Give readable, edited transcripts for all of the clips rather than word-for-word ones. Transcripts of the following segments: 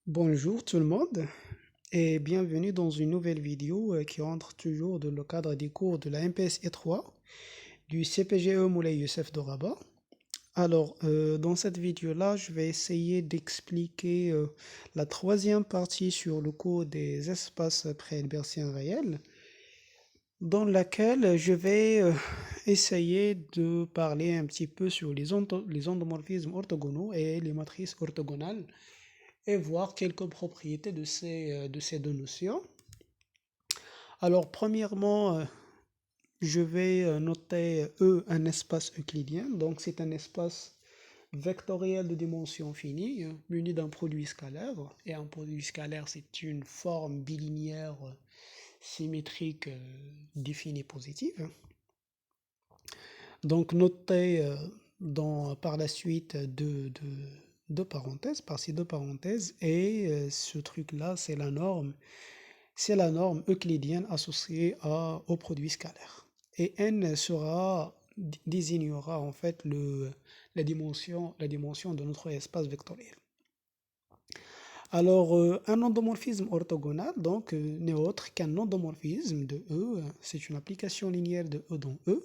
Bonjour tout le monde et bienvenue dans une nouvelle vidéo qui entre toujours dans le cadre des cours de la MPS E3 du CPGE Moulay Youssef de Rabat. Dans cette vidéo-là, je vais essayer d'expliquer la troisième partie sur le cours des espaces pré-hilbertiens réels, dans laquelle je vais essayer de parler un petit peu sur les endomorphismes orthogonaux et les matrices orthogonales et voir quelques propriétés de ces deux notions. Alors, premièrement, je vais noter E un espace euclidien. Donc, c'est un espace vectoriel de dimension finie, muni d'un produit scalaire. Et un produit scalaire, c'est une forme bilinéaire symétrique définie positive. Donc, notez par la suite deux parenthèses, par ces deux parenthèses, et ce truc-là, c'est la norme euclidienne associée au produit scalaire. Et n désignera en fait la dimension de notre espace vectoriel. Alors, un endomorphisme orthogonal, donc, n'est autre qu'un endomorphisme de E, c'est une application linéaire de E dans E,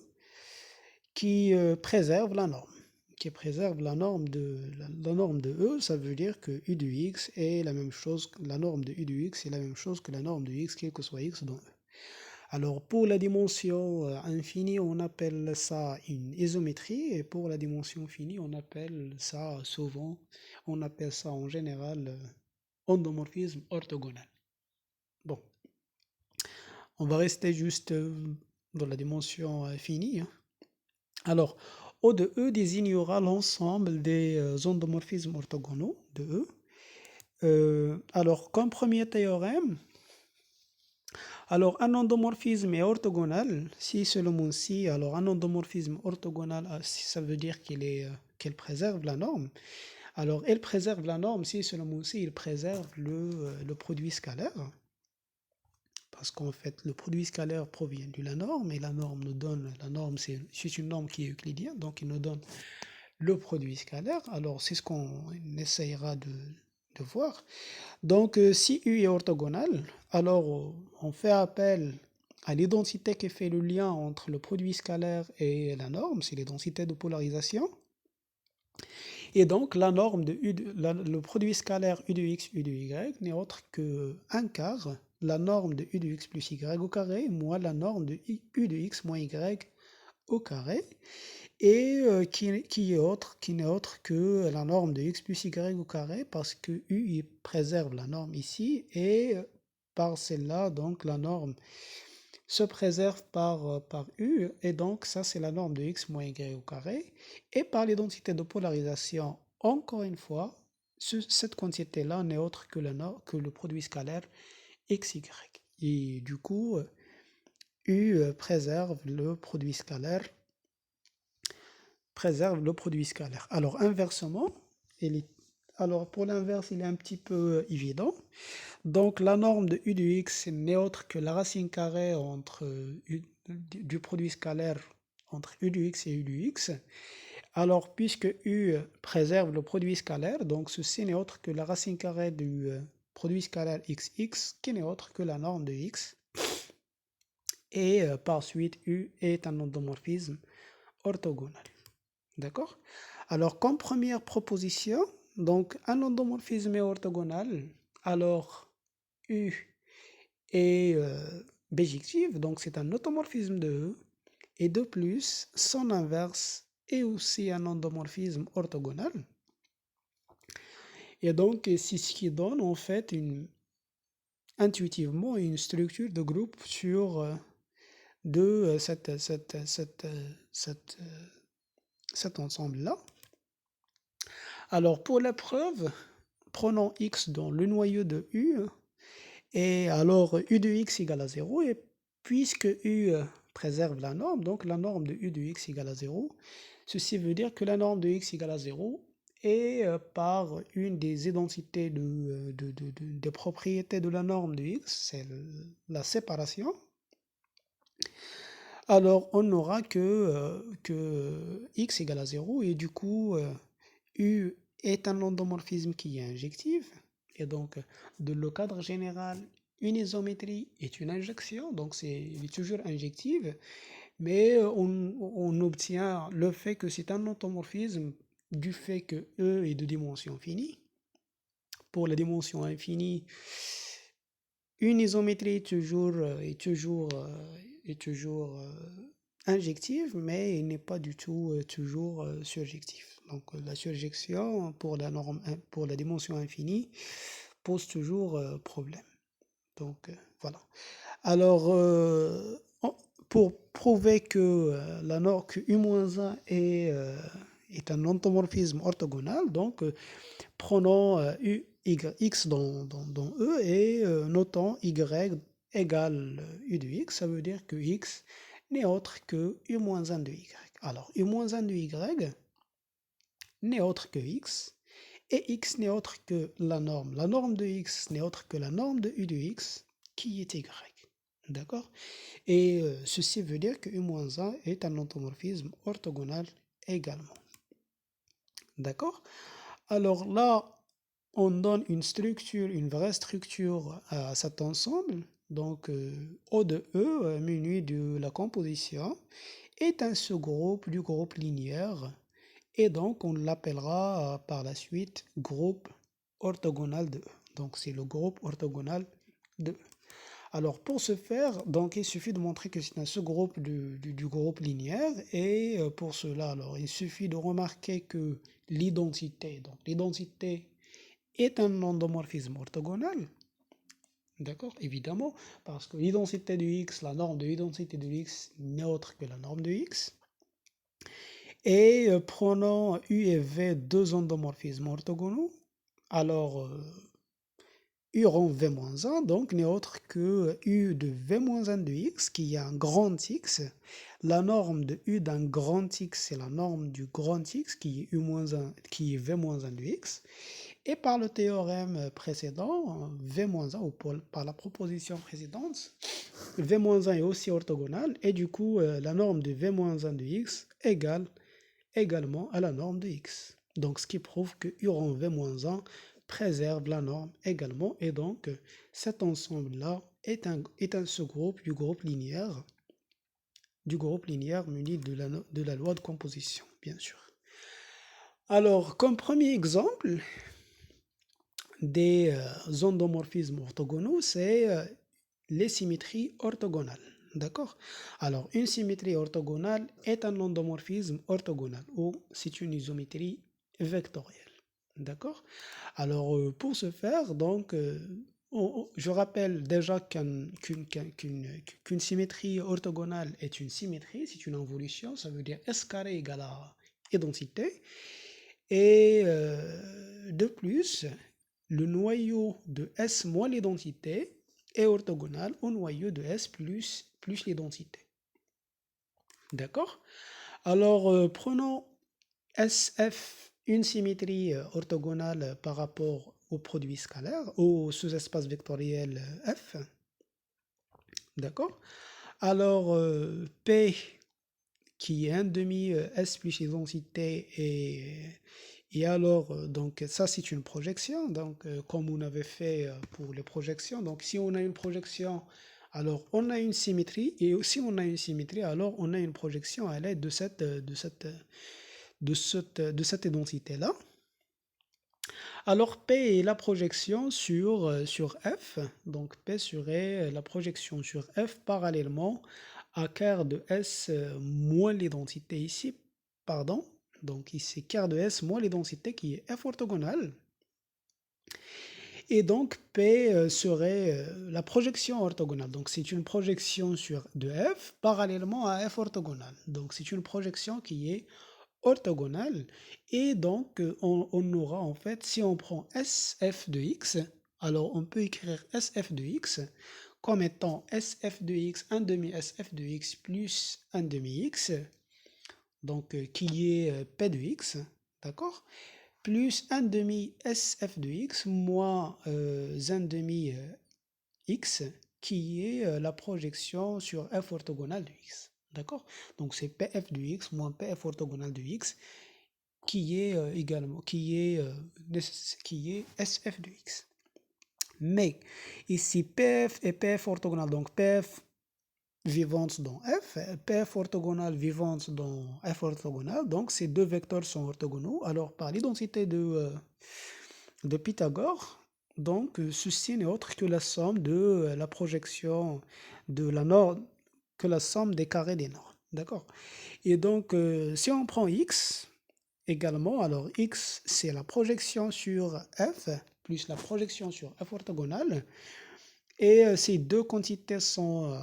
qui préserve la norme. Qui préserve la norme de E, ça veut dire que U de X est la même chose, la norme de U de X est la même chose que la norme de X, quel que soit X dans E. Alors pour la dimension infinie, on appelle ça une isométrie, et pour la dimension finie, on appelle ça en général endomorphisme orthogonal. Bon, on va rester juste dans la dimension finie. Alors, O de E désignera l'ensemble des endomorphismes orthogonaux de E. Alors, comme premier théorème, alors un endomorphisme est orthogonal si seulement si, alors un endomorphisme orthogonal, ça veut dire qu'elle préserve la norme. Alors, elle préserve la norme si seulement si il préserve le produit scalaire. Parce qu'en fait, le produit scalaire provient de la norme et la norme nous donne, la norme c'est une norme qui est euclidienne, donc il nous donne le produit scalaire. Alors c'est ce qu'on essayera de voir. Donc si U est orthogonal, alors on fait appel à l'identité qui fait le lien entre le produit scalaire et la norme, c'est l'identité de polarisation. Et donc la norme de le produit scalaire U de X, U de Y n'est autre que 1 quart la norme de U de X plus Y au carré moins la norme de U de X moins Y au carré, et qui n'est autre que la norme de X plus Y au carré, parce que U il préserve la norme ici, et par celle-là, donc la norme se préserve par U, et donc ça c'est la norme de X moins Y au carré, et par l'identité de polarisation, encore une fois, cette quantité-là n'est autre que, que le produit scalaire XY. Et du coup, U préserve le produit scalaire. Alors inversement, alors pour l'inverse, il est un petit peu évident. Donc la norme de U de X n'est autre que la racine carrée du produit scalaire entre U de X et U de X. Alors puisque U préserve le produit scalaire, donc ceci n'est autre que la racine carrée du produit scalaire XX, qui n'est autre que la norme de X. Et par suite, U est un endomorphisme orthogonal. D'accord? Alors, comme première proposition, donc un endomorphisme est orthogonal, alors U est bijective, donc c'est un automorphisme de E, et de plus, son inverse est aussi un endomorphisme orthogonal. Et donc, c'est ce qui donne en fait intuitivement une structure de groupe sur cet ensemble-là. Alors, pour la preuve, prenons X dans le noyau de U, et alors U de X égale à 0, et puisque U préserve la norme, donc la norme de U de X égale à 0, ceci veut dire que la norme de X égale à 0 est par une des identités des propriétés de la norme de X, c'est la séparation. Alors, on n'aura que X égale à 0, et du coup, U est un endomorphisme qui est injectif, Et donc, dans le cadre général, une isométrie est une injection, donc elle est toujours injective, mais on obtient le fait que c'est un automorphisme du fait que E est de dimension finie. Pour la dimension infinie, une isométrie est toujours injective, mais elle n'est pas du tout toujours surjective. Donc la surjection pour pour la dimension infinie pose toujours problème. Donc voilà. Alors, pour prouver que la norme que U-1 est un entomorphisme orthogonal, donc prenons x dans E et notons y égale u de x, ça veut dire que x n'est autre que u-1 de y. Alors, u-1 de y n'est autre que x, et x n'est autre que la norme. La norme de x n'est autre que la norme de u de x, qui est y. D'accord? Et ceci veut dire que u-1 est un entomorphisme orthogonal également. D'accord? Alors là, on donne une structure, une vraie structure à cet ensemble. Donc, O de E, menu de la composition, est un sous-groupe du groupe linéaire. Et donc, on l'appellera par la suite groupe orthogonal de E. Donc, c'est le groupe orthogonal de E. Alors, pour ce faire, donc, il suffit de montrer que c'est un sous-groupe du groupe linéaire. Et pour cela, alors, il suffit de remarquer que l'identité, donc l'identité est un endomorphisme orthogonal. D'accord? Évidemment, parce que l'identité de x, la norme de l'identité de x n'est autre que la norme de x. Et prenons U et V, deux endomorphismes orthogonaux. Alors, U rond V-1, donc n'est autre que U de V-1 de x, qui est un grand x. La norme de U d'un grand x, c'est la norme du grand x, qui est U-1, qui est V-1 de x. Et par le théorème précédent, V-1, ou par la proposition précédente, V-1 est aussi orthogonal, et du coup, la norme de V-1 de x égale également à la norme de x. Donc, ce qui prouve que U rond V-1 préserve la norme également, et donc cet ensemble-là est un sous-groupe du groupe linéaire muni de la loi de composition, bien sûr. Alors, comme premier exemple des endomorphismes orthogonaux, c'est les symétries orthogonales. D'accord? Alors, une symétrie orthogonale est un endomorphisme orthogonal, ou c'est une isométrie vectorielle. D'accord? Alors, pour ce faire, donc, je rappelle déjà qu'une symétrie orthogonale est une symétrie, c'est une involution, ça veut dire S carré égale à identité. Et de plus, le noyau de S moins l'identité est orthogonal au noyau de S plus l'identité. D'accord? Alors, prenons SF, une symétrie orthogonale par rapport au produit scalaire, au sous-espace vectoriel F. D'accord? Alors, P, qui est un demi S plus l'identité, et alors, donc ça c'est une projection, donc comme on avait fait pour les projections. Donc si on a une projection, alors on a une symétrie, et si on a une symétrie, alors on a une projection à l'aide de cette identité-là. Alors P est la projection sur F, donc P serait la projection sur F parallèlement à quart de S moins l'identité ici, pardon. Donc ici, quart de S moins l'identité qui est F orthogonale. Et donc P serait la projection orthogonale. Donc c'est une projection de F parallèlement à F orthogonale. Donc c'est une projection qui est orthogonale. Et donc on aura en fait, si on prend SF de X, alors on peut écrire SF de X comme étant SF de X, 1 demi SF de X plus 1 demi X, donc qui est P de X, d'accord? Plus 1 demi SF de X moins 1 demi X, qui est la projection sur F orthogonale de X. D'accord? Donc c'est PF de X moins PF orthogonale de X qui est également qui est SF de X. Mais ici, PF et PF orthogonal, donc PF vivante dans F, PF orthogonale vivante dans F orthogonale, donc ces deux vecteurs sont orthogonaux. Alors par l'identité de Pythagore, donc ceci n'est autre que la somme de la projection de la norme, que la somme des carrés des normes. D'accord? Et donc si on prend x également, alors x c'est la projection sur F plus la projection sur F orthogonale. Et ces deux quantités sont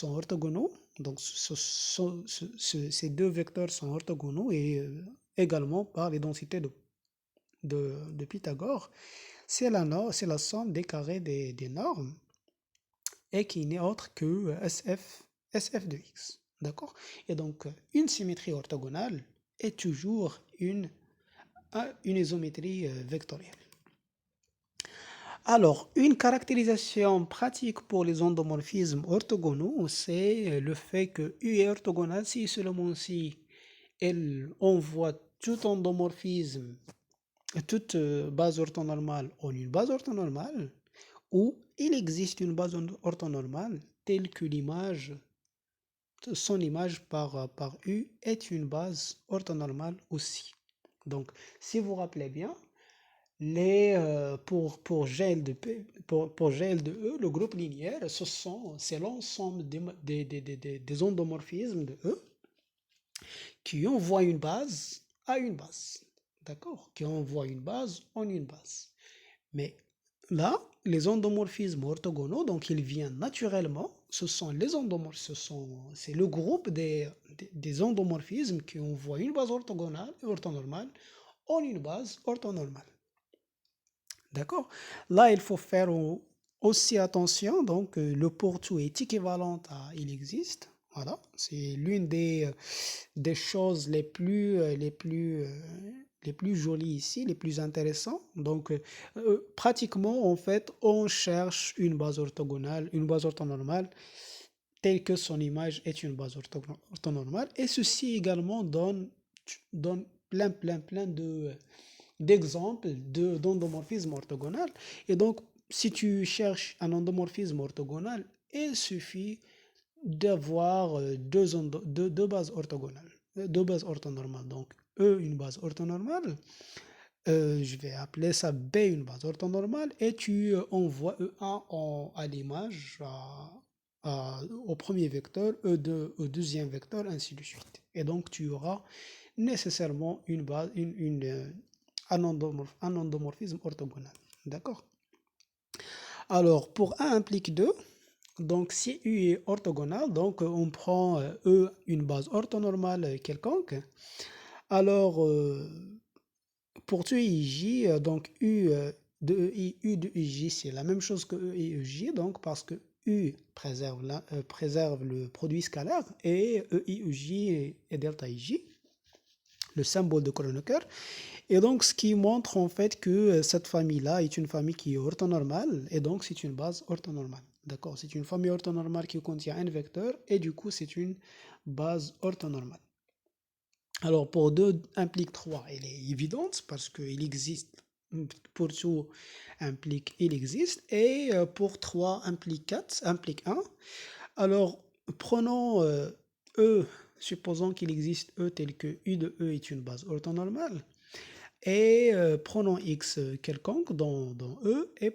orthogonaux. Donc, ces deux vecteurs sont orthogonaux et également par les densités de Pythagore. C'est la somme des carrés des normes et qui n'est autre que SF de x. D'accord? Et donc, une symétrie orthogonale est toujours une isométrie vectorielle. Alors, une caractérisation pratique pour les endomorphismes orthogonaux, c'est le fait que U est orthogonale si seulement si elle envoie tout endomorphisme, toute base orthonormale en une base orthonormale, ou il existe une base orthonormale telle que son image par U est une base orthonormale aussi. Donc, si vous vous rappelez bien, pour GL pour GL de E, le groupe linéaire, c'est l'ensemble des endomorphismes de E qui envoient une base à une base. D'accord? Qui envoient une base en une base. Mais là, les endomorphismes orthogonaux, donc ils viennent naturellement, ce sont les endomorphismes, c'est le groupe des endomorphismes qui envoient une base orthonormale en une base orthonormale. D'accord? Là, il faut faire aussi attention. Donc, le pour-tout est équivalent à il existe. Voilà, c'est l'une des choses les plus jolies ici, les plus intéressantes. Donc, pratiquement, en fait, on cherche une base orthonormale, telle que son image est une base orthonormale. Et ceci également donne plein d'exemples d'endomorphisme orthogonal. Et donc, si tu cherches un endomorphisme orthogonal, il suffit d'avoir deux bases orthogonales, deux bases orthonormales. Donc, E, une base orthonormale, je vais appeler ça B, une base orthonormale, et tu envoies E1 à l'image, au premier vecteur, E2 au deuxième vecteur, ainsi de suite. Et donc, tu auras nécessairement une base, un endomorphisme orthogonal. D'accord? Alors, pour A implique 2, donc si U est orthogonal, donc on prend E, une base orthonormale quelconque. Alors, pour tout IJ, donc U de EI, U de UJ, c'est la même chose que E et EJ, donc parce que U préserve le produit scalaire et EI, EJ et delta IJ, le symbole de Kronecker. Et donc, ce qui montre en fait que cette famille-là est une famille qui est orthonormale, et donc c'est une base orthonormale. D'accord? C'est une famille orthonormale qui contient un vecteur, et du coup, c'est une base orthonormale. Alors, pour 2 implique 3, elle est évidente, parce qu'il existe, pour tout implique il existe, et pour 3 implique 4, implique 1. Alors, prenons E, supposons qu'il existe E tel que U de E est une base orthonormale. Et prenons x quelconque dans E et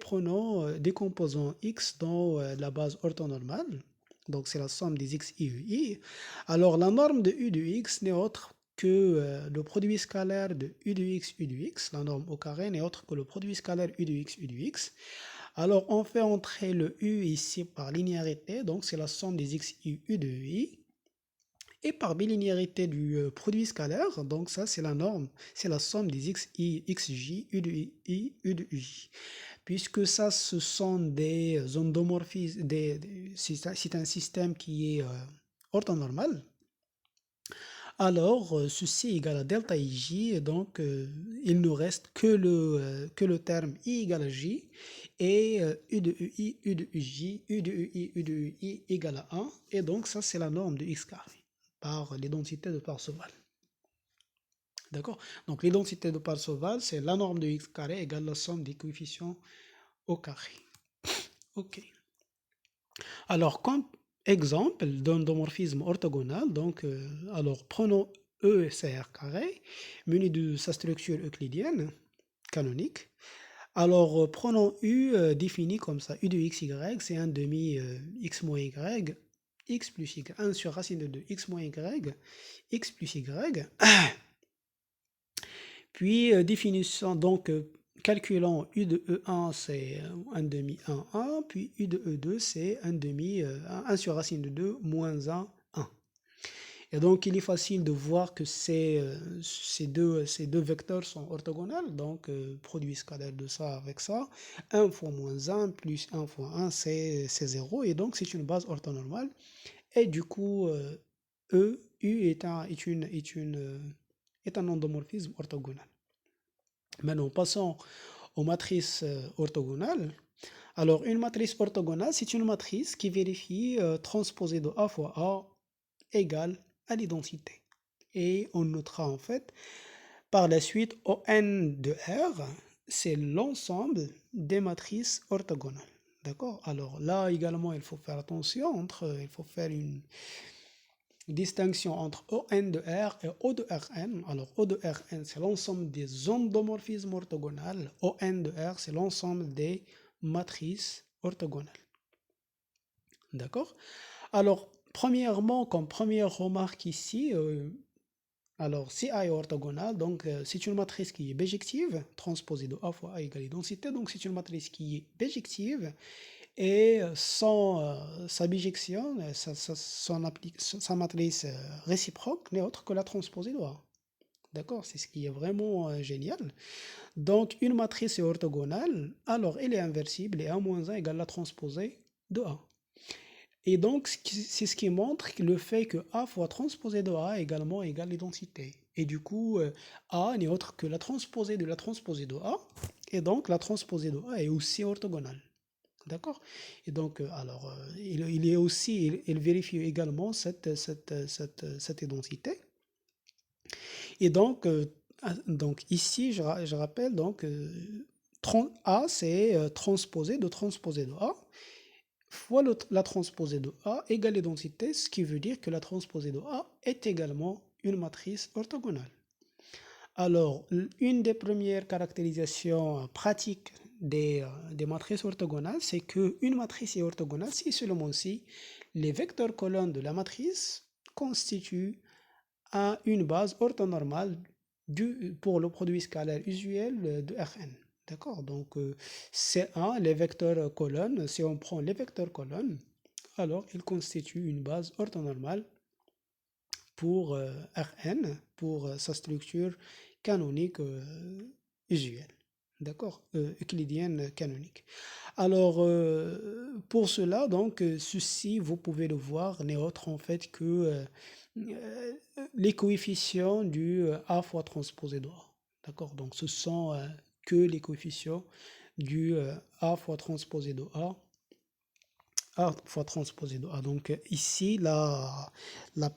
décomposons x dans la base orthonormale. Donc c'est la somme des x i ui. Alors la norme de u de x n'est autre que le produit scalaire de u de x u de x. La norme au carré n'est autre que le produit scalaire u de x u de x. Alors on fait entrer le u ici par linéarité. Donc c'est la somme des x i u de i. Et par bilinéarité du produit scalaire, donc ça c'est la norme, c'est la somme des x, i, xj, u de i, u de uj. Puisque ça, ce sont des endomorphismes, c'est un système qui est orthonormal, alors ceci égale à delta ij, et donc il ne reste que le terme i égale à j, et u de ui, u de uj, u de ui, u de ui égale à 1, et donc ça c'est la norme de x carré par l'identité de Parseval. D'accord? Donc l'identité de Parseval, c'est la norme de x carré égale la somme des coefficients au carré. OK. Alors, comme exemple d'endomorphisme orthogonal, donc, alors prenons E et CR carré, muni de sa structure euclidienne canonique. Alors, prenons U défini comme ça. U de xy, c'est un demi x moins y, x plus y, 1 sur racine de 2, x moins y, x plus y. Puis, définissons donc, calculons U de E1, c'est 1 demi 1, 1, puis U de E2, c'est 1 demi 1 sur racine de 2 moins 1, 1. Et donc, il est facile de voir que ces deux vecteurs sont orthogonales. Donc, produit scalaire de ça avec ça. 1 fois moins 1 plus 1 fois 1, c'est 0. Et donc, c'est une base orthonormale. Et du coup, U est un endomorphisme orthogonal. Maintenant, passons aux matrices orthogonales. Alors, une matrice orthogonale, c'est une matrice qui vérifie transposée de A fois A égale à l'identité. Et on notera en fait par la suite ON de R, c'est l'ensemble des matrices orthogonales. D'accord? Alors là également, il faut faire attention il faut faire une distinction entre ON de R et O de Rn. Alors O de Rn, c'est l'ensemble des endomorphismes orthogonales. ON de R, c'est l'ensemble des matrices orthogonales. D'accord? Alors, premièrement, comme première remarque ici, alors si A est orthogonale, donc c'est une matrice qui est bijective, transposée de A fois A égale densité, donc c'est une matrice qui est bijective, et sans sa bijection, sa matrice réciproque n'est autre que la transposée de A. D'accord? C'est ce qui est vraiment génial. Donc une matrice est orthogonale, alors elle est inversible, et A moins 1 égale la transposée de A. Et donc, c'est ce qui montre le fait que A fois transposé de A également égale l'identité. Et du coup, A n'est autre que la transposée de la transposée de A. Et donc, la transposée de A est aussi orthogonale. D'accord? Et donc, alors, il est aussi, il vérifie également cette identité. Et donc, ici, je rappelle, donc, A, c'est transposé de A fois la transposée de A égale l'identité, ce qui veut dire que la transposée de A est également une matrice orthogonale. Alors, une des premières caractérisations pratiques des matrices orthogonales, c'est qu'une matrice est orthogonale si seulement si les vecteurs colonnes de la matrice constituent une base orthonormale pour le produit scalaire usuel de Rn. D'accord? Donc, C1, les vecteurs colonnes, si on prend les vecteurs colonnes, alors ils constituent une base orthonormale pour Rn, pour sa structure canonique usuelle. D'accord? Euclidienne canonique. Alors, pour cela, donc, ceci, vous pouvez le voir, n'est autre en fait que les coefficients du A fois transposé de A. D'accord? Donc, ce sont que les coefficients du A fois transposé de A fois transposé de A. Donc, ici, la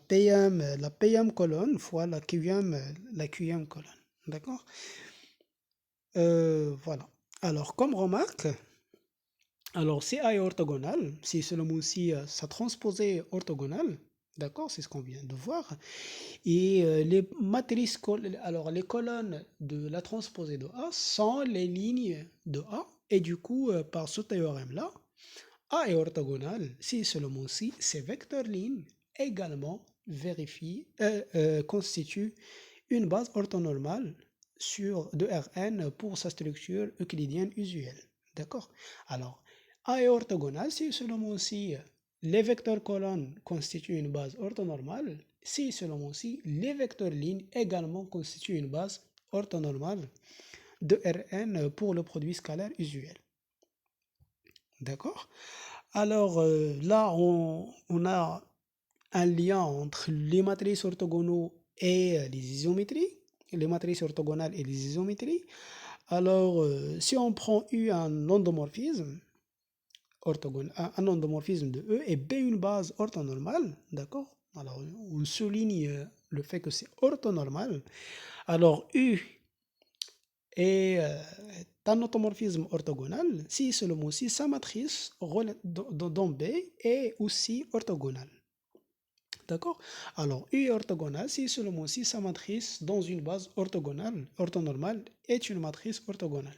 Pm colonne fois la QM colonne. D'accord? Voilà. Alors, comme remarque, alors si A est orthogonal, si seulement aussi sa transposée orthogonale, d'accord, c'est ce qu'on vient de voir, et les matrices, alors les colonnes de la transposée de A sont les lignes de A, et du coup, par ce théorème-là, A est orthogonal si seulement si ces vecteurs lignes également constituent une base orthonormale de Rn pour sa structure euclidienne usuelle. D'accord? Alors, A est orthogonal si seulement si les vecteurs colonnes constituent une base orthonormale, si seulement si les vecteurs lignes également constituent une base orthonormale de Rn pour le produit scalaire usuel. D'accord? Alors là, on a un lien entre les matrices orthogonaux et les isométries, les matrices orthogonales et les isométries. Alors, si on prend U un endomorphisme orthogonal, un endomorphisme de E et B une base orthonormale, d'accord? Alors, on souligne le fait que c'est orthonormal. Alors, U Et un automorphisme orthogonal si seulement si sa matrice dans B est aussi orthogonale. D'accord? Alors, U est orthogonale si seulement si sa matrice dans une base orthogonale, orthonormale, est une matrice orthogonale.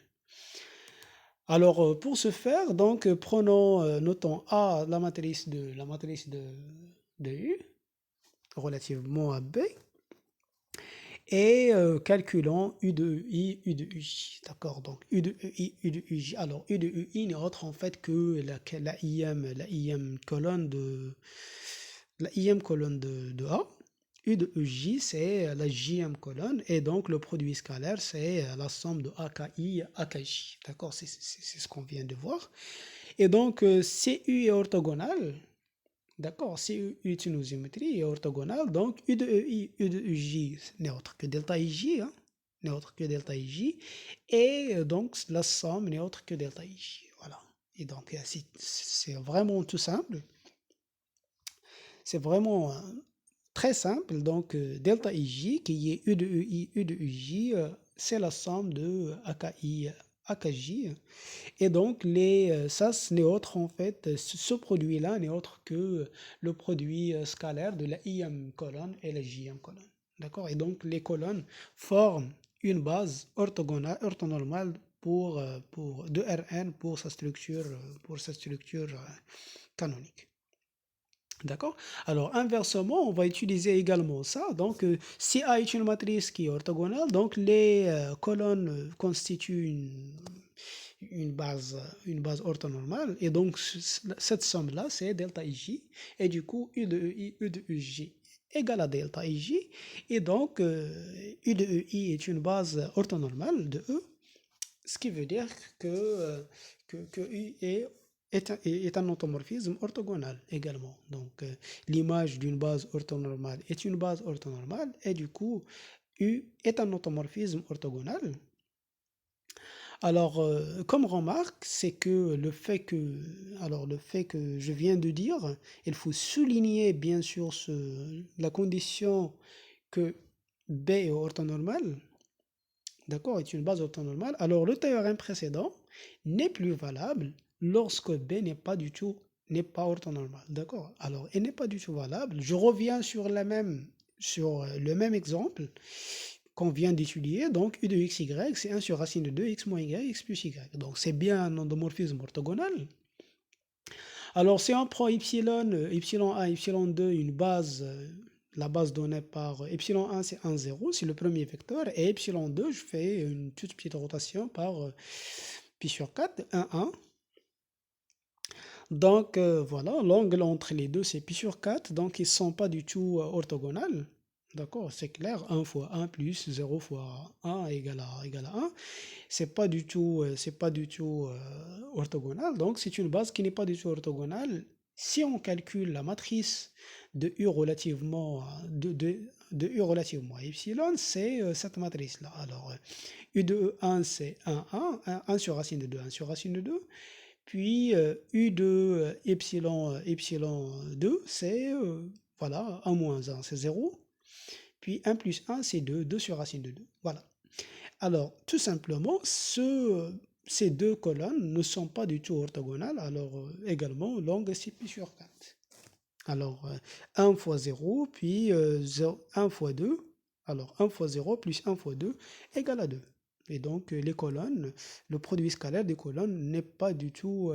Alors, pour ce faire, donc, notons A de U relativement à B et calculons U de I, U de UJ. D'accord? Donc, U de I, U de UJ. Alors, U de UI n'est autre en fait que la IM colonne de A. U de EJ, c'est la JM colonne, et donc le produit scalaire, c'est la somme de AKI, AKJ. D'accord? C'est ce qu'on vient de voir. Et donc, CU est orthogonal. D'accord? CU est une géométrie est orthogonale. Donc, U de EI, U de EJ n'est autre que delta IJ. Hein? N'est autre que delta IJ. Et donc, la somme n'est autre que delta IJ. Voilà. Et donc, c'est vraiment tout simple. C'est vraiment très simple. Donc, delta IJ, qui est U de EI, U de EJ, c'est la somme de AKI, AKJ. Et donc, ça, ce n'est autre en fait, ce produit-là n'est autre que le produit scalaire de la IM colonne et la JM colonne. D'accord? Et donc, les colonnes forment une base orthogonale, orthonormale de Rn pour sa structure canonique. D'accord? Alors, inversement, on va utiliser également ça. Donc, si A est une matrice qui est orthogonale, donc les colonnes constituent une base orthonormale. Et donc, cette somme-là, c'est delta IJ. Et du coup, U de EI, U de EJ égale à delta IJ. Et donc, U de EI est une base orthonormale de E, ce qui veut dire que U est un automorphisme orthogonal également. Donc, l'image d'une base orthonormale est une base orthonormale et du coup, U est un automorphisme orthogonal. Alors, comme remarque, c'est que le fait que je viens de dire, il faut souligner bien sûr la condition que B est orthonormal, d'accord, est une base orthonormale. Alors, le théorème précédent n'est plus valable lorsque B n'est pas orthonormal, d'accord. Alors, il n'est pas du tout valable. Je reviens sur le même exemple qu'on vient d'étudier, donc U de xy, c'est 1 sur racine de 2 x moins y, x plus y. Donc c'est bien un endomorphisme orthogonal. Alors si on prend epsilon, epsilon 1, epsilon 2, une base, la base donnée par epsilon 1 c'est 1, 0, c'est le premier vecteur, et epsilon 2, je fais une toute petite rotation par pi sur 4, 1, 1. Donc voilà, l'angle entre les deux c'est pi sur 4, donc ils ne sont pas du tout orthogonales. D'accord, c'est clair, 1 fois 1 plus 0 fois 1 égale à 1. C'est pas du tout orthogonal. Donc, c'est une base qui n'est pas du tout orthogonale. Si on calcule la matrice de U relativement, de U relativement à epsilon, c'est cette matrice-là. Alors, U de E1, c'est 1, 1, 1 sur racine de 2, 1 sur racine de 2. Puis, U de epsilon 2, c'est voilà, 1 moins 1, c'est 0. Puis 1 plus 1, c'est 2, 2 sur racine de 2. Voilà. Alors, tout simplement, ces deux colonnes ne sont pas du tout orthogonales. Alors, également, l'angle c'est pi sur 4. Alors, 1 fois 0, puis 1 fois 2. Alors, 1 fois 0 plus 1 fois 2 égale à 2. Et donc, les colonnes, le produit scalaire des colonnes n'est pas du tout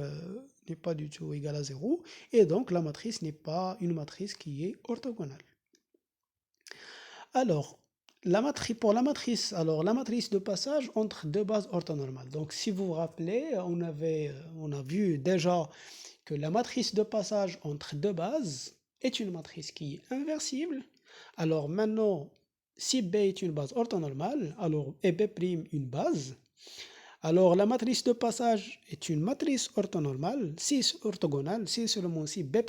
égal à 0. Et donc, la matrice n'est pas une matrice qui est orthogonale. Alors, pour la matrice, alors la matrice de passage entre deux bases orthonormales. Donc, si vous vous rappelez, on a vu déjà que la matrice de passage entre deux bases est une matrice qui est inversible. Alors maintenant, si B est une base orthonormale, alors et B' une base, alors la matrice de passage est une matrice orthonormale, si orthogonale, si seulement si B'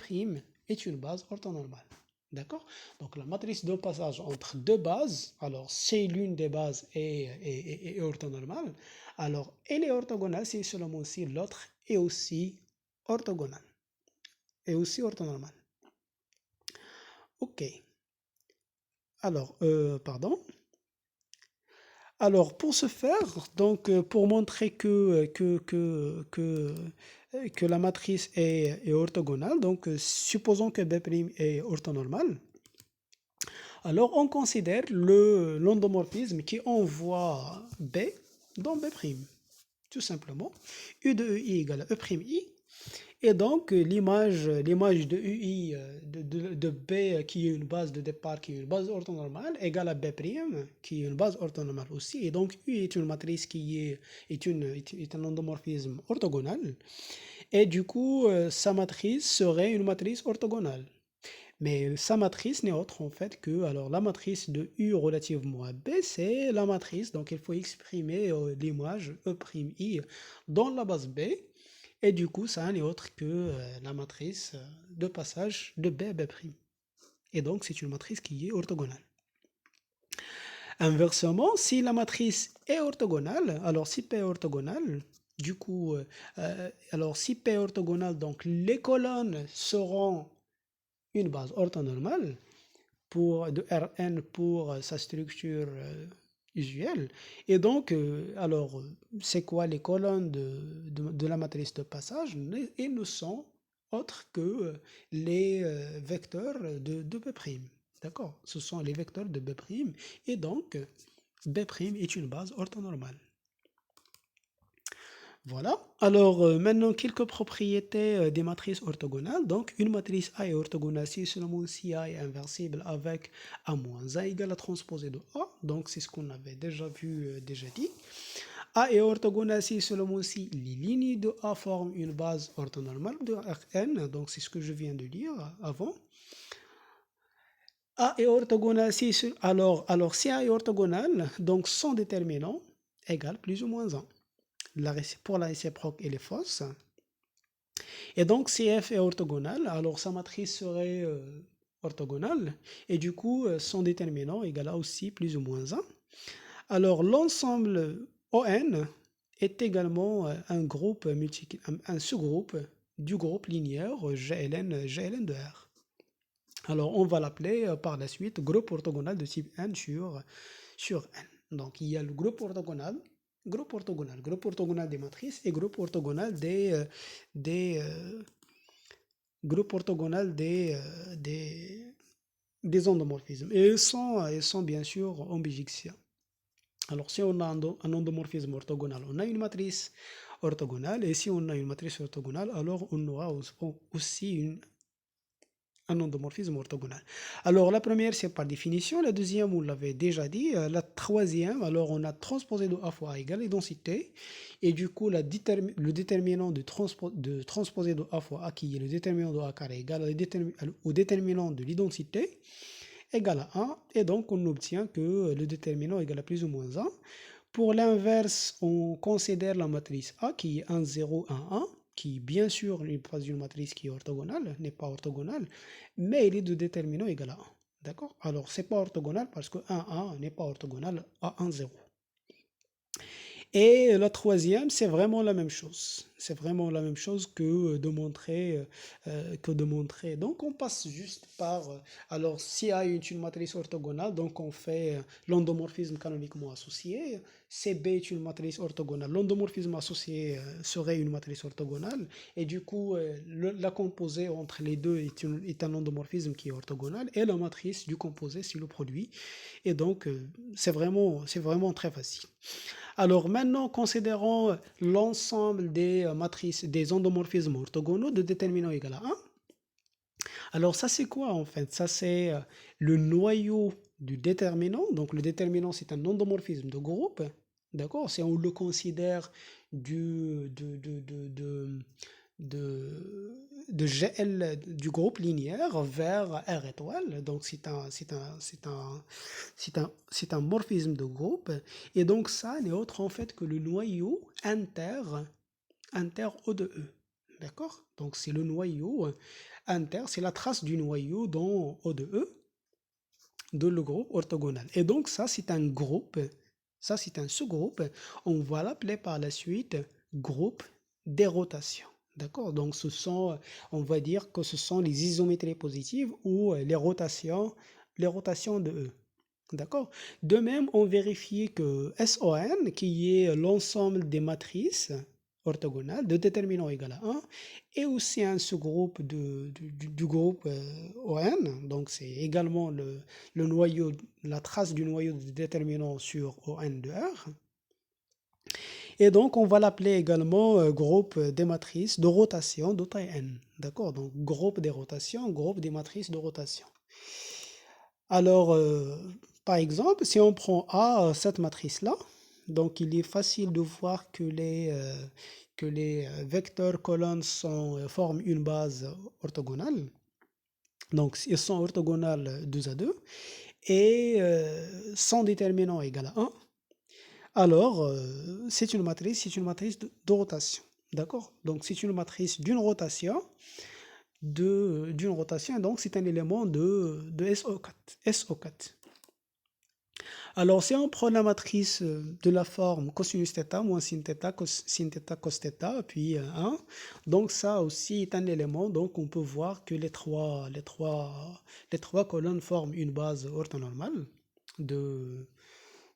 est une base orthonormale. D'accord? Donc la matrice de passage entre deux bases, alors si l'une des bases est orthonormale, alors elle est orthogonale si seulement si l'autre est aussi orthogonale, est aussi orthonormale. Ok. Alors, pardon. Alors, pour ce faire, donc pour montrer que la matrice est orthogonale, donc supposons que B' est orthonormal, alors on considère l'endomorphisme qui envoie B dans B', tout simplement. U de EI égale E', I. Et donc, l'image de UI de B qui est une base de départ, qui est une base orthonormale, égale à B', qui est une base orthonormale aussi. Et donc, U est une matrice est un endomorphisme orthogonal. Et du coup, sa matrice serait une matrice orthogonale. Mais sa matrice n'est autre en fait que, alors la matrice de U relativement à B, c'est la matrice, donc il faut exprimer l'image E'I dans la base B. Et du coup, ça n'est autre que la matrice de passage de B à B'. Et donc, c'est une matrice qui est orthogonale. Inversement, si la matrice est orthogonale, alors si P est orthogonale, du coup, alors si P est orthogonale, donc les colonnes seront une base orthonormale de Rn pour sa structure usuelle. Et donc, alors, c'est quoi les colonnes de la matrice de passage? Ils ne sont autres que les vecteurs de B'. D'accord? Ce sont les vecteurs de B'. Et donc, B' est une base orthonormale. Voilà. Alors, maintenant, quelques propriétés des matrices orthogonales. Donc, une matrice A est orthogonale si seulement si A est inversible avec A moins A égale à transposé de A. Donc, c'est ce qu'on avait déjà vu, déjà dit. A est orthogonale si seulement si les lignes de A forment une base orthonormale de Rn. Donc, c'est ce que je viens de dire avant. A est orthogonale si... Alors, si A est orthogonale, donc son déterminant égale plus ou moins 1. Pour la réciproque, elle est fausse. Et donc, si f est orthogonale, alors sa matrice serait orthogonale. Et du coup, son déterminant égale aussi plus ou moins 1. Alors, l'ensemble ON est également un sous-groupe du groupe linéaire GLN de R. Alors, on va l'appeler par la suite groupe orthogonal de type N sur N. Donc, il y a le groupe orthogonal des matrices et groupe orthogonal groupe orthogonal des endomorphismes. Et ils sont bien sûr ambijexia. Alors, si on a un endomorphisme orthogonal, on a une matrice orthogonale. Et si on a une matrice orthogonale, alors on aura aussi un endomorphisme orthogonal. Alors, la première, c'est par définition. La deuxième, on l'avait déjà dit. La troisième, alors, on a transposé de A fois A égale densité. Et du coup, le déterminant de transposer de A fois A, qui est le déterminant de A carré, égal au déterminant de l'identité, égale à 1. Et donc, on obtient que le déterminant égale à plus ou moins 1. Pour l'inverse, on considère la matrice A qui est 1, 0, 1, 1, qui bien sûr n'est pas une matrice qui est orthogonale, n'est pas orthogonale, mais elle est de déterminant égal à 1. D'accord? Alors, c'est pas orthogonal parce que 1, 1 n'est pas orthogonal à 1, 0. Et la troisième, c'est vraiment la même chose. C'est vraiment la même chose que de montrer. Donc, on passe juste par... alors, si A est une matrice orthogonale, donc on fait l'endomorphisme canoniquement associé. Si B est une matrice orthogonale, l'endomorphisme associé serait une matrice orthogonale. Et du coup, la composée entre les deux est un endomorphisme qui est orthogonal. Et la matrice du composé, c'est le produit. Et donc, c'est vraiment très facile. Alors maintenant, considérons l'ensemble des matrices, des endomorphismes orthogonaux de déterminant égal à 1. Alors ça c'est quoi en fait? Ça c'est le noyau du déterminant. Donc le déterminant c'est un endomorphisme de groupe. D'accord? Si on le considère de GL du groupe linéaire vers R étoile. Donc c'est un morphisme de groupe. Et donc ça n'est autre en fait que le noyau inter O de E. D'accord? Donc c'est le noyau inter, c'est la trace du noyau dans O de E de le groupe orthogonal. Et donc ça c'est un groupe, ça c'est un sous-groupe. On va l'appeler par la suite groupe des rotations. D'accord? Donc on va dire que ce sont les isométries positives ou les rotations de E. D'accord? De même, on vérifie que SON, qui est l'ensemble des matrices orthogonales de déterminant égal à 1, est aussi un sous-groupe du groupe ON. Donc, c'est également le noyau, la trace du noyau de déterminant sur ON de R. Et donc, on va l'appeler également groupe des matrices de rotation de taille n. D'accord? Donc, groupe des rotations, groupe des matrices de rotation. Alors, par exemple, si on prend A, cette matrice-là, donc il est facile de voir que les vecteurs colonnes forment une base orthogonale. Donc, ils sont orthogonales 2 à 2 et son déterminant égal à 1. Alors, c'est une matrice de rotation. D'accord? Donc, c'est une matrice d'une rotation, d'une rotation, donc c'est un élément de SO4. SO4. Alors, si on prend la matrice de la forme cosinus θ moins sin θ, sin θ, cos θ, puis 1, donc ça aussi est un élément, donc on peut voir que les trois colonnes forment une base orthonormale de,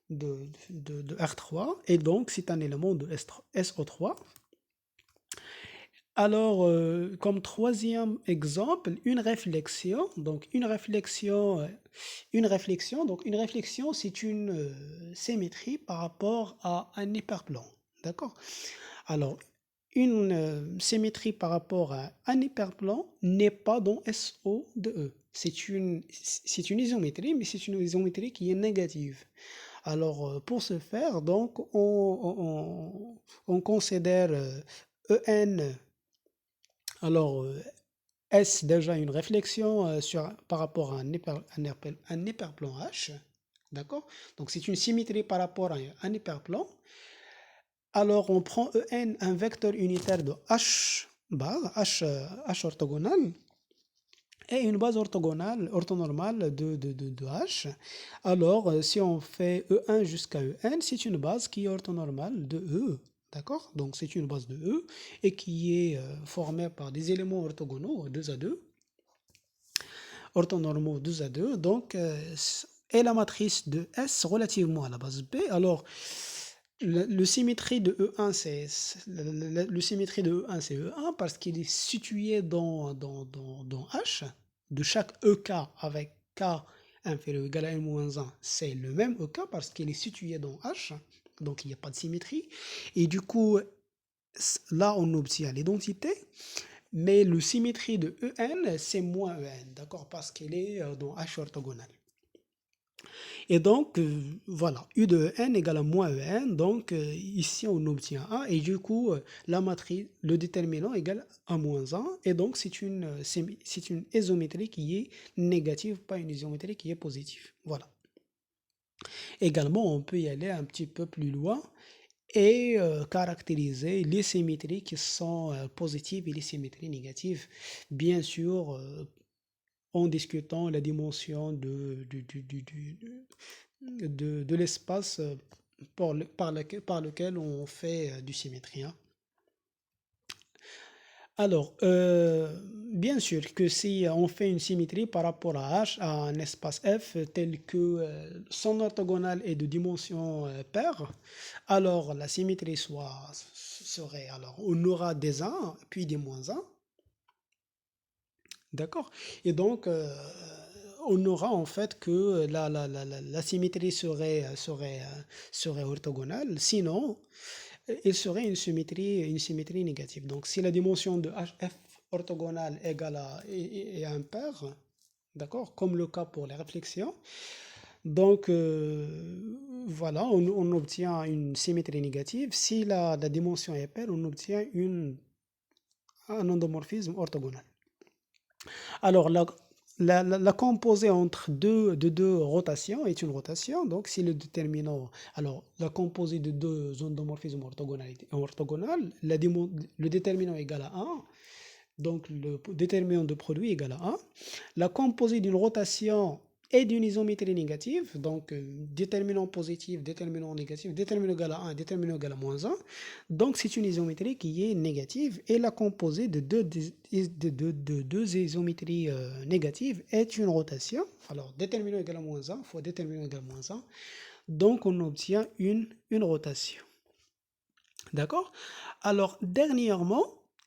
de R3, et donc c'est un élément de SO3. Alors, comme troisième exemple, une réflexion. Donc, une réflexion, c'est une symétrie par rapport à un hyperplan. D'accord? Alors, une symétrie par rapport à un hyperplan n'est pas dans SO de E. C'est une isométrie, mais c'est une isométrie qui est négative. Alors, pour ce faire, donc, on considère EN. Alors, est-ce déjà une réflexion par rapport à un hyperplan H? D'accord? Donc, c'est une symétrie par rapport à un hyperplan. Alors, on prend EN, un vecteur unitaire de H bar, H orthogonal, et une base orthogonale, orthonormale de H. Alors, si on fait E1 jusqu'à En, c'est une base qui est orthonormale de E. D'accord? Donc, c'est une base de E et qui est formée par des éléments orthogonaux 2 à 2, orthonormaux 2 à 2. Donc, et la matrice de S relativement à la base B. Alors, le symétrie de E1, le symétrie de E1, c'est E1 parce qu'il est situé dans H. De chaque EK avec K inférieur ou égal à n moins 1, c'est le même EK parce qu'il est situé dans H. Donc, il n'y a pas de symétrie. Et du coup, là, on obtient l'identité. Mais le symétrie de EN, c'est moins EN, d'accord, parce qu'il est dans H orthogonal. Et donc, voilà, U de n égale à moins En, donc ici on obtient 1, et du coup, la matrice, le déterminant égale à moins 1, et donc c'est une isométrie qui est négative, pas une isométrie qui est positive. Voilà. Également, on peut y aller un petit peu plus loin et caractériser les symétries qui sont positives et les symétries négatives, bien sûr, en discutant la dimension de l'espace par lequel on fait du symétrie, hein. Alors, bien sûr que si on fait une symétrie par rapport à H, à un espace F tel que son orthogonale est de dimension paire, alors la symétrie serait, alors on aura des 1 puis des moins 1, d'accord? Et donc, on aura en fait que la symétrie serait orthogonale, sinon, il serait une symétrie négative. Donc, si la dimension de HF orthogonale égale à est impair, d'accord, comme le cas pour les réflexions, donc voilà, on obtient une symétrie négative. Si la dimension est paire, on obtient un endomorphisme orthogonal. Alors, la composée entre deux rotations est une rotation, donc si le déterminant, alors la composée de deux endomorphismes orthogonales, le déterminant est égal à 1, donc le déterminant de produit est égal à 1. La composée d'une rotation est d'une isométrie négative, donc déterminant positif, déterminant négatif, déterminant égal à 1, déterminant égal à moins 1. Donc c'est une isométrie qui est négative et la composée de deux isométries négatives est une rotation. Alors déterminant égal à moins 1 fois déterminant égal à moins 1. Donc on obtient une rotation. D'accord? Alors dernièrement,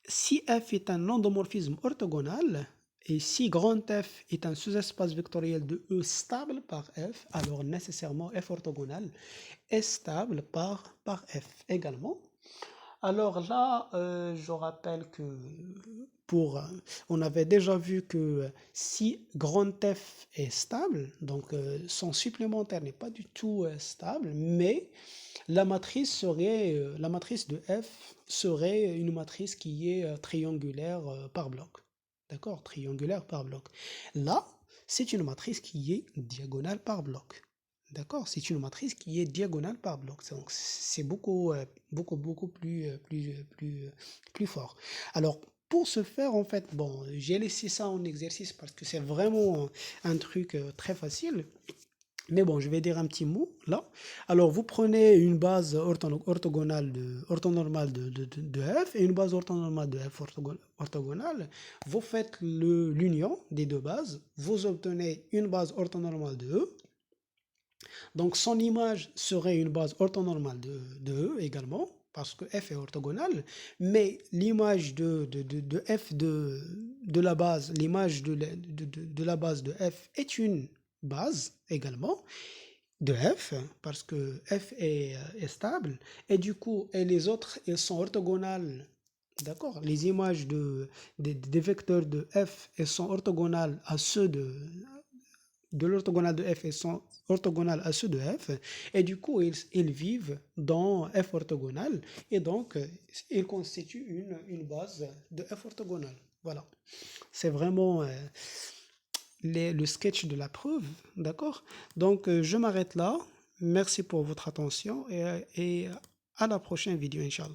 si F est un endomorphisme orthogonal, et si grand F est un sous-espace vectoriel de E stable par F, alors nécessairement F orthogonal est stable par F également. Alors là, je rappelle que on avait déjà vu que si grand F est stable, donc son supplémentaire n'est pas du tout stable, mais la matrice de F serait une matrice qui est triangulaire par bloc. D'accord? Triangulaire par bloc. Là, c'est une matrice qui est diagonale par bloc. D'accord? C'est une matrice qui est diagonale par bloc. Donc, c'est beaucoup plus fort. Alors, pour ce faire, en fait, bon, j'ai laissé ça en exercice parce que c'est vraiment un truc très facile. Mais bon, je vais dire un petit mot là. Alors, vous prenez une base orthogonale orthonormale de f et une base orthonormale de f orthogonale. Vous faites l'union des deux bases. Vous obtenez une base orthonormale de E. Donc, son image serait une base orthonormale de E également, parce que f est orthogonale. Mais l'image de f de la base, l'image de la base de f est une base également de f, parce que f est stable, et du coup, et les autres, elles sont orthogonales, d'accord? Les images des vecteurs de f, elles sont orthogonales à ceux de l'orthogonale de f, elles sont orthogonales à ceux de f, et du coup, ils vivent dans f orthogonale, et donc, ils constituent une base de f orthogonale. Voilà. C'est vraiment le sketch de la preuve, d'accord? Donc, je m'arrête là. Merci pour votre attention et à la prochaine vidéo, Inch'Allah.